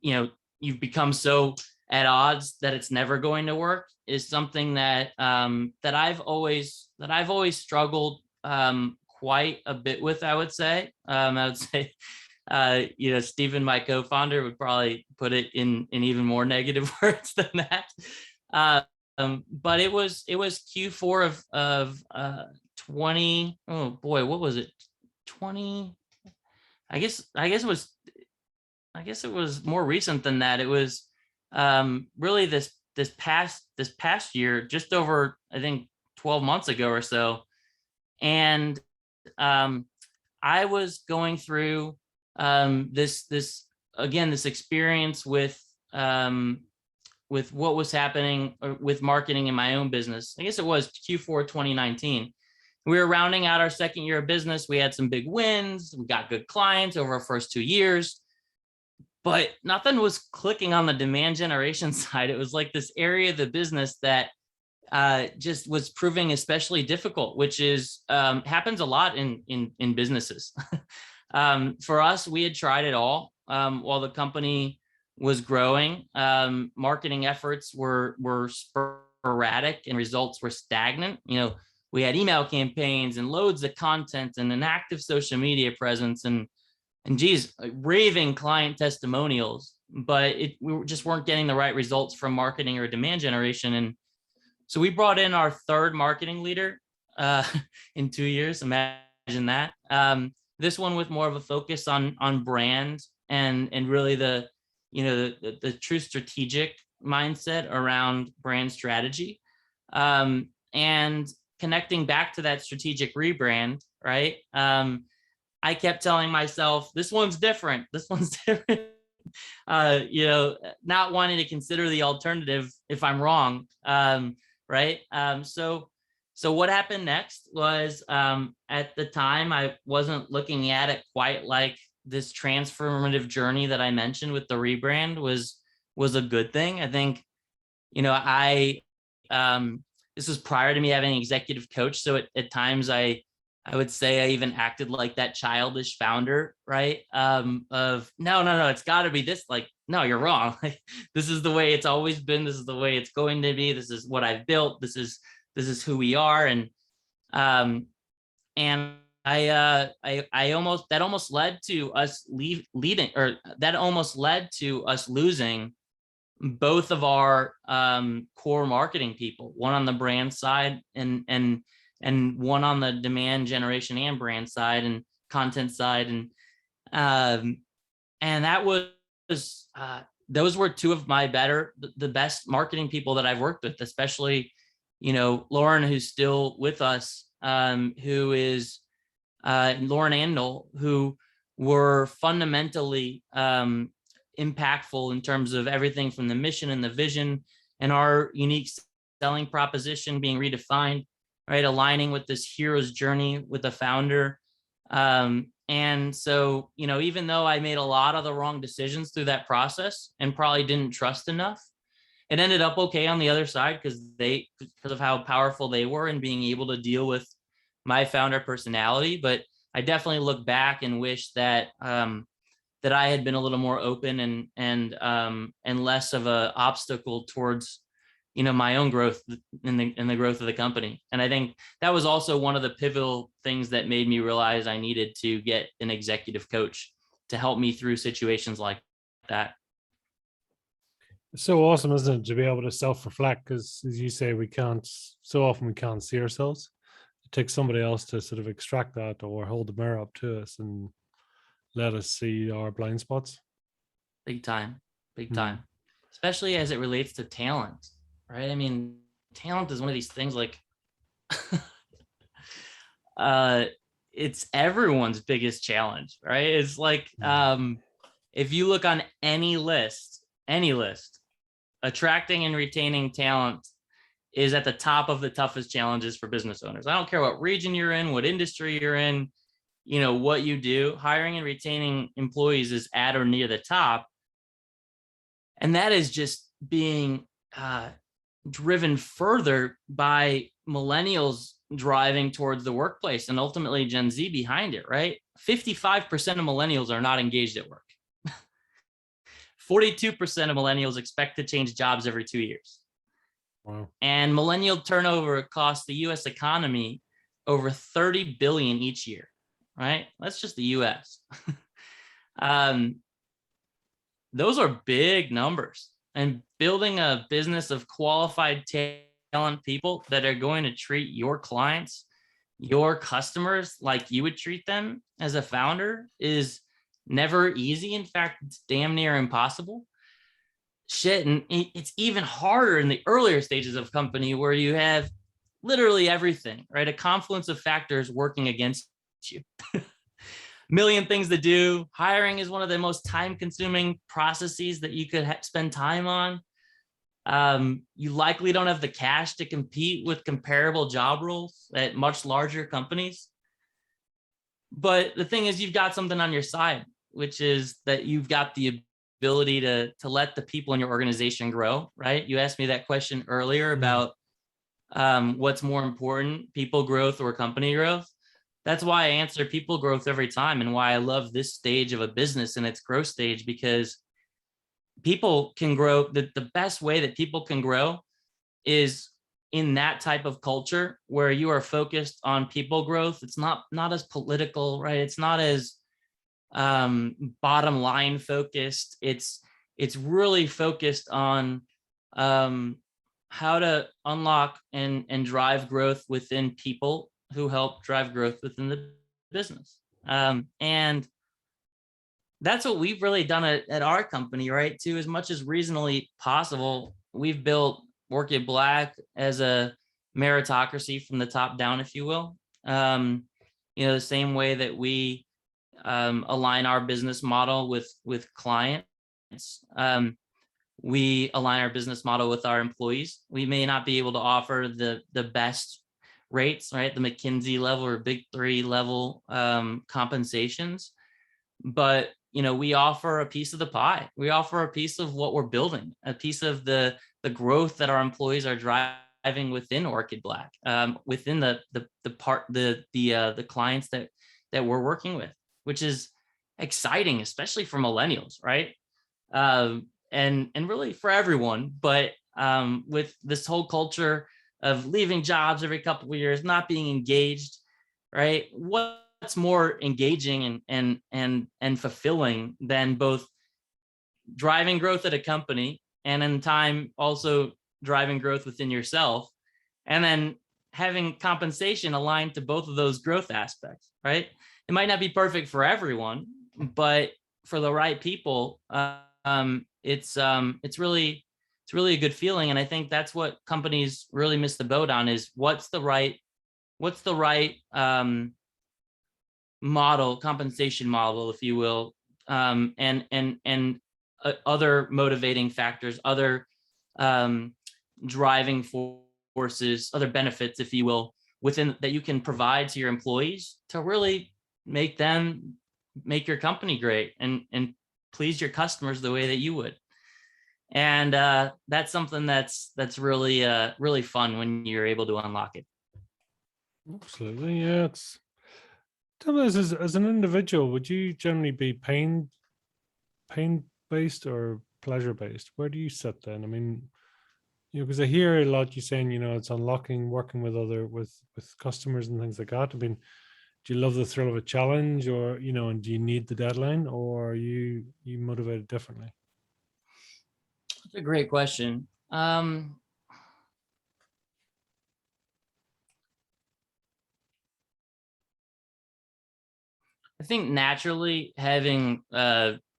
you know, you've become so at odds that it's never going to work is something that that I've always struggled quite a bit with, I would say. You know, Stephen, my co-founder, would probably put it in even more negative words than that. But it was Q4 of 20. Oh boy, what was it? 20. I guess it was more recent than that. It was really this past year, just over, I think, 12 months ago or so. And I was going through this experience with what was happening with marketing in my own business. I guess it was Q4 2019. We were rounding out our second year of business. We had some big wins. We got good clients over our first 2 years, but nothing was clicking on the demand generation side. It was like this area of the business that just was proving especially difficult, which is happens a lot in businesses. For us, we had tried it all while the company was growing. Marketing efforts were sporadic and results were stagnant. You know, we had email campaigns and loads of content and an active social media presence and geez, raving client testimonials, but we just weren't getting the right results from marketing or demand generation. And so we brought in our third marketing leader in 2 years. Imagine that. This one with more of a focus on brand and really the true strategic mindset around brand strategy, and connecting back to that strategic rebrand, right? I kept telling myself, this one's different. This one's different. Not wanting to consider the alternative if I'm wrong. Right. So what happened next was, at the time, I wasn't looking at it quite like this transformative journey that I mentioned with the rebrand was a good thing. I think, this was prior to me having an executive coach. So at times I would say I even acted like that childish founder, right? Of no, it's got to be this. Like, no, you're wrong. Like, this is the way it's always been. This is the way it's going to be. This is what I've built. This is who we are. And I almost led to us losing both of our core marketing people, one on the brand side and one on the demand generation and brand side and content side. And that was, those were two of my the best marketing people that I've worked with, especially, Lauren, who's still with us, who is Lauren and Noel, who were fundamentally impactful in terms of everything from the mission and the vision and our unique selling proposition being redefined, right? Aligning with this hero's journey with the founder. And so, even though I made a lot of the wrong decisions through that process and probably didn't trust enough, it ended up okay on the other side because of how powerful they were and being able to deal with my founder personality. But I definitely look back and wish that that I had been a little more open and less of a obstacle towards, my own growth in the growth of the company. And I think that was also one of the pivotal things that made me realize I needed to get an executive coach to help me through situations like that. It's so awesome, isn't it, to be able to self-reflect? Because as you say, we can't see ourselves. It takes somebody else to sort of extract that or hold the mirror up to us and let us see our blind spots. Big time. Especially as it relates to talent, right? I mean, talent is one of these things like it's everyone's biggest challenge, right? It's like if you look on any list, attracting and retaining talent is at the top of the toughest challenges for business owners. I don't care what region you're in, what industry you're in, what you do. Hiring and retaining employees is at or near the top. And that is just being driven further by millennials driving towards the workplace and ultimately Gen Z behind it, right? 55% of millennials are not engaged at work. 42% of millennials expect to change jobs every 2 years. Wow. And millennial turnover costs the US economy over $30 billion each year, right? That's just the US. Those are big numbers, and building a business of qualified talent people that are going to treat your clients, your customers like you would treat them as a founder is never easy. In fact, it's damn near impossible. Shit. And it's even harder in the earlier stages of company where you have literally everything, right? A confluence of factors working against you. Million things to do. Hiring is one of the most time-consuming processes that you could spend time on. You likely don't have the cash to compete with comparable job roles at much larger companies. But the thing is, you've got something on your side, which is that you've got the ability to let the people in your organization grow, right? You asked me that question earlier about what's more important, people growth or company growth. That's why I answer people growth every time, and why I love this stage of a business and its growth stage, because people can grow. The best way that people can grow is in that type of culture where you are focused on people growth. It's not as political, right? It's not as bottom line focused. It's really focused on how to unlock and drive growth within people who help drive growth within the business. And that's what we've really done at our company, right? To as much as reasonably possible, we've built Orchid Black as a meritocracy from the top down, if you will. The same way that we align our business model with clients. We align our business model with our employees. We may not be able to offer the best rates, right? The McKinsey level or Big Three level compensations, but we offer a piece of the pie. We offer a piece of what we're building, a piece of the growth that our employees are driving within Orchid Black, within the clients that we're working with, which is exciting, especially for millennials, right? And really for everyone, but with this whole culture of leaving jobs every couple of years, not being engaged, right? What's more engaging and fulfilling than both driving growth at a company and in time also driving growth within yourself, and then having compensation aligned to both of those growth aspects, right? It might not be perfect for everyone, but for the right people, it's really a good feeling. And I think that's what companies really miss the boat on, is what's the right compensation model, if you will, and other motivating factors, other driving forces, other benefits, if you will, within that you can provide to your employees to really make your company great and please your customers the way that you would. And that's something that's really fun when you're able to unlock it. Absolutely, yeah. Tell me this, as an individual, would you generally be pain based or pleasure based? Where do you sit then? I mean, because I hear a lot you saying, it's unlocking, working with customers and things like that. I mean, do you love the thrill of a challenge, or and do you need the deadline, or are you motivated differently? That's a great question. I think naturally, having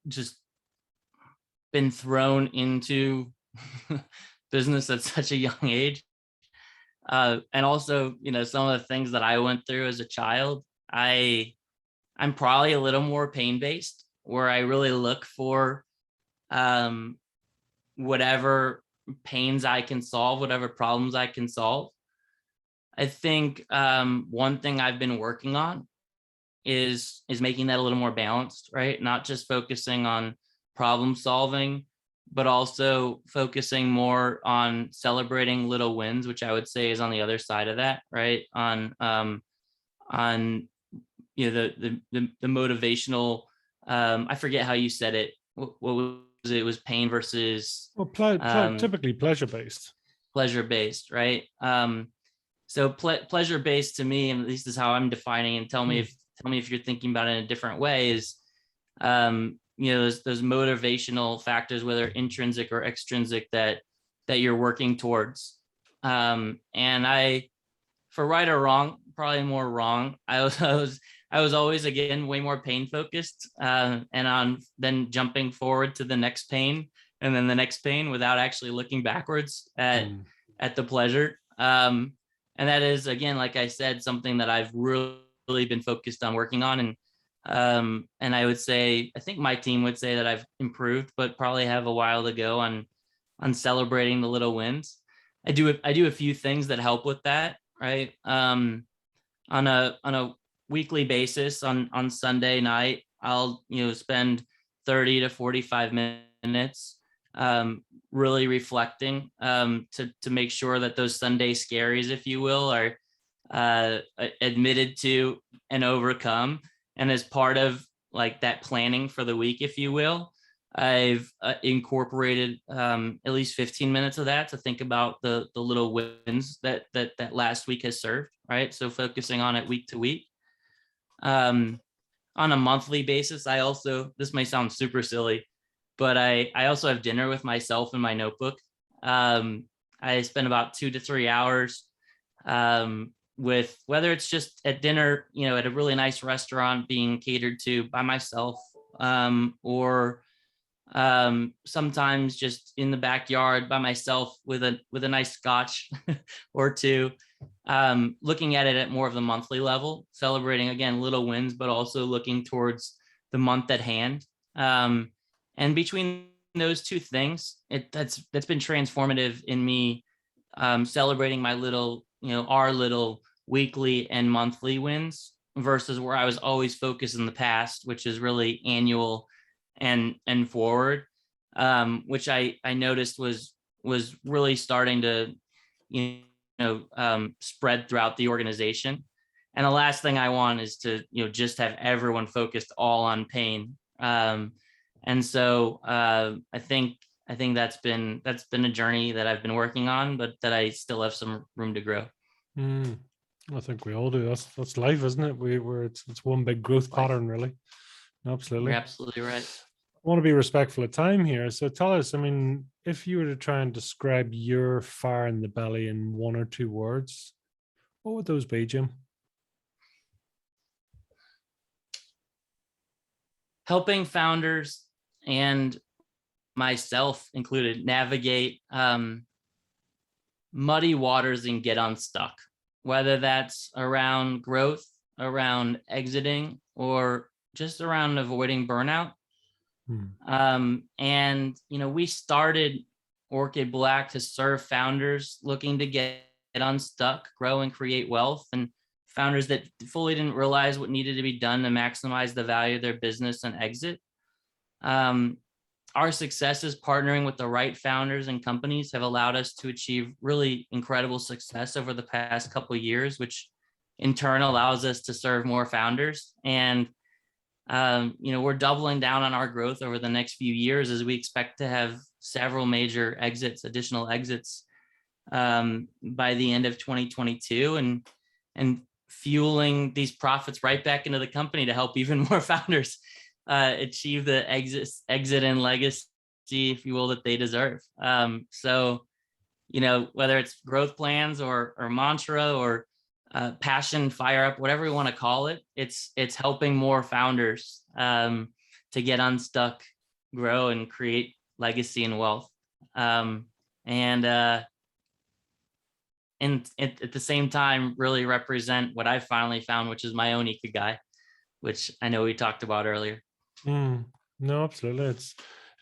just been thrown into business at such a young age, and also some of the things that I went through as a child, I'm probably a little more pain based, where I really look for whatever pains I can solve, whatever problems I can solve. I think one thing I've been working on is making that a little more balanced, right? Not just focusing on problem solving, but also focusing more on celebrating little wins, which I would say is on the other side of that, right? On the motivational, I forget how you said it. What was it? It was pain versus typically pleasure based. Pleasure based, right? So pleasure based to me, and at least is how I'm defining. And tell me if you're thinking about it in a different way. Is those motivational factors, whether intrinsic or extrinsic, that you're working towards. And I, for right or wrong, probably more wrong, I was always, again, way more pain focused, and on then jumping forward to the next pain and then the next pain without actually looking backwards at the pleasure. And that is, again, like I said, something that I've really been focused on working on. And I would say, I think my team would say that I've improved, but probably have a while to go on celebrating the little wins. I do a few things that help with that, right? On a weekly basis, on Sunday night, I'll spend 30 to 45 minutes really reflecting to make sure that those Sunday scaries, if you will, are admitted to and overcome. And as part of like that planning for the week, if you will, I've incorporated at least 15 minutes of that to think about the little wins that last week has served, right? So focusing on it week to week. On a monthly basis, I also, this may sound super silly, but I also have dinner with myself in my notebook. I spend about 2 to 3 hours with, whether it's just at dinner, at a really nice restaurant being catered to by myself, or sometimes just in the backyard by myself with a nice scotch or two, looking at it at more of the monthly level, celebrating again little wins, but also looking towards the month at hand. And between those two things, that's been transformative in me, celebrating my little, our little weekly and monthly wins versus where I was always focused in the past, which is really annual and forward, which I noticed was really starting to spread throughout the organization. And the last thing I want is to just have everyone focused all on pain. And so I think that's been a journey that I've been working on, but that I still have some room to grow. I think we all do. That's life, isn't it? It's one big growth pattern, really. Absolutely. You're absolutely right. I want to be respectful of time here. So tell us, if you were to try and describe your fire in the belly in one or two words, what would those be, Jim? Helping founders and myself included navigate muddy waters and get unstuck, whether that's around growth, around exiting, or just around avoiding burnout. And we started Orchid Black to serve founders looking to get unstuck, grow, and create wealth, and founders that fully didn't realize what needed to be done to maximize the value of their business and exit. Our successes partnering with the right founders and companies have allowed us to achieve really incredible success over the past couple of years, which in turn allows us to serve more founders. And we're doubling down on our growth over the next few years as we expect to have several major additional exits by the end of 2022, and fueling these profits right back into the company to help even more founders achieve the exit and legacy, if you will, that they deserve. So, whether it's growth plans or mantra or passion, fire up, whatever we want to call it, it's helping more founders to get unstuck, grow, and create legacy and wealth. And at the same time, really represent what I finally found, which is my own ikigai, which I know we talked about earlier. No, absolutely.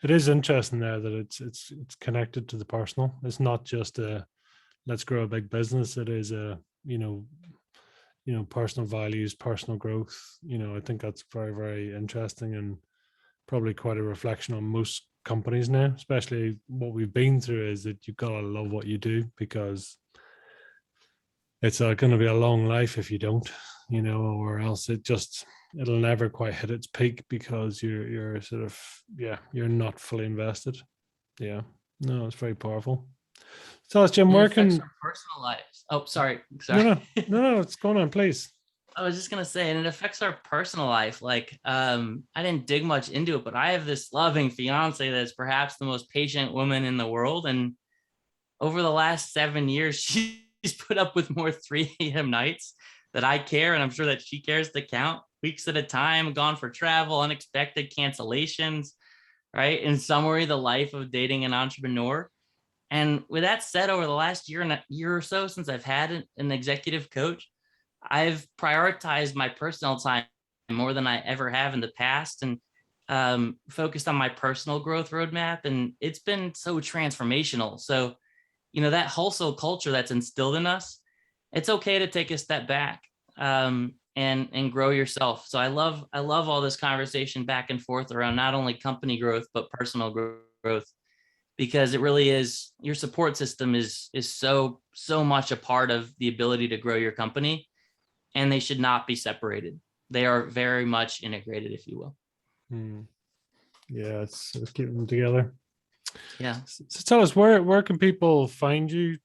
It is interesting there that it's connected to the personal. It's not just let's grow a big business. It is personal values, personal growth. I think that's very, very interesting, and probably quite a reflection on most companies now, especially what we've been through, is that you've got to love what you do, because it's going to be a long life if you don't, or else it'll never quite hit its peak, because you're sort of, you're not fully invested. Yeah, no, it's very powerful. So, Jim, where can our personal lives? Oh, sorry. No, it's going on, please. I was just gonna say, and it affects our personal life. Like, I didn't dig much into it, but I have this loving fiance that's perhaps the most patient woman in the world, and over the last 7 years, she's put up with more 3 a.m. nights that I care, and I'm sure that she cares to count, weeks at a time, gone for travel, unexpected cancellations, right? In summary, the life of dating an entrepreneur. And with that said, over the last year or so, since I've had an executive coach, I've prioritized my personal time more than I ever have in the past, and focused on my personal growth roadmap. And it's been so transformational. So, that hustle culture that's instilled in us, it's okay to take a step back and grow yourself. So I love all this conversation back and forth around not only company growth, but personal growth, because it really is, your support system is so much a part of the ability to grow your company, and they should not be separated. They are very much integrated, if you will. Yeah, let's keep them together. Yeah. So tell us, where can people find you,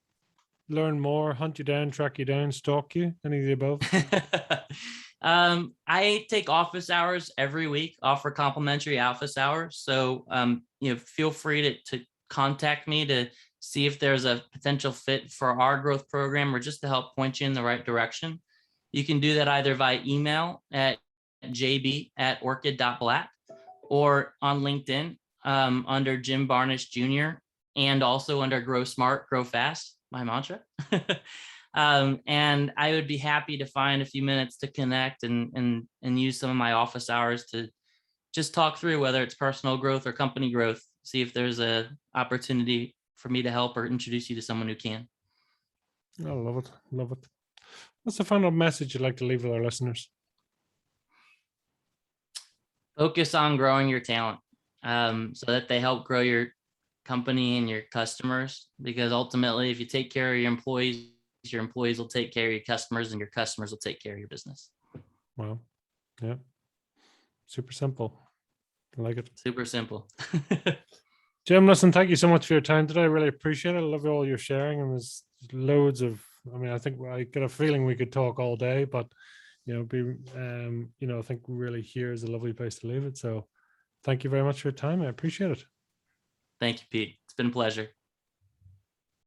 learn more, hunt you down, track you down, stalk you, any of the above? I take office hours every week, offer complimentary office hours. So, feel free to contact me to see if there's a potential fit for our growth program, or just to help point you in the right direction. You can do that either via email at jb@orchid.black, or on LinkedIn under Jim Barnish Jr. and also under Grow Smart, Grow Fast, my mantra. And I would be happy to find a few minutes to connect and use some of my office hours to just talk through whether it's personal growth or company growth, see if there's a opportunity for me to help or introduce you to someone who can. I love it. Love it. What's the final message you'd like to leave with our listeners? Focus on growing your talent so that they help grow your company and your customers, because ultimately, if you take care of your employees will take care of your customers, and your customers will take care of your business. Wow. Yeah. Super simple. I like it. Super simple. Jim, listen, thank you so much for your time today. I really appreciate it. I love all your sharing, and there's loads of, I mean, I think I get a feeling we could talk all day, but I think really here is a lovely place to leave it. So thank you very much for your time. I appreciate it. Thank you, Pete. It's been a pleasure.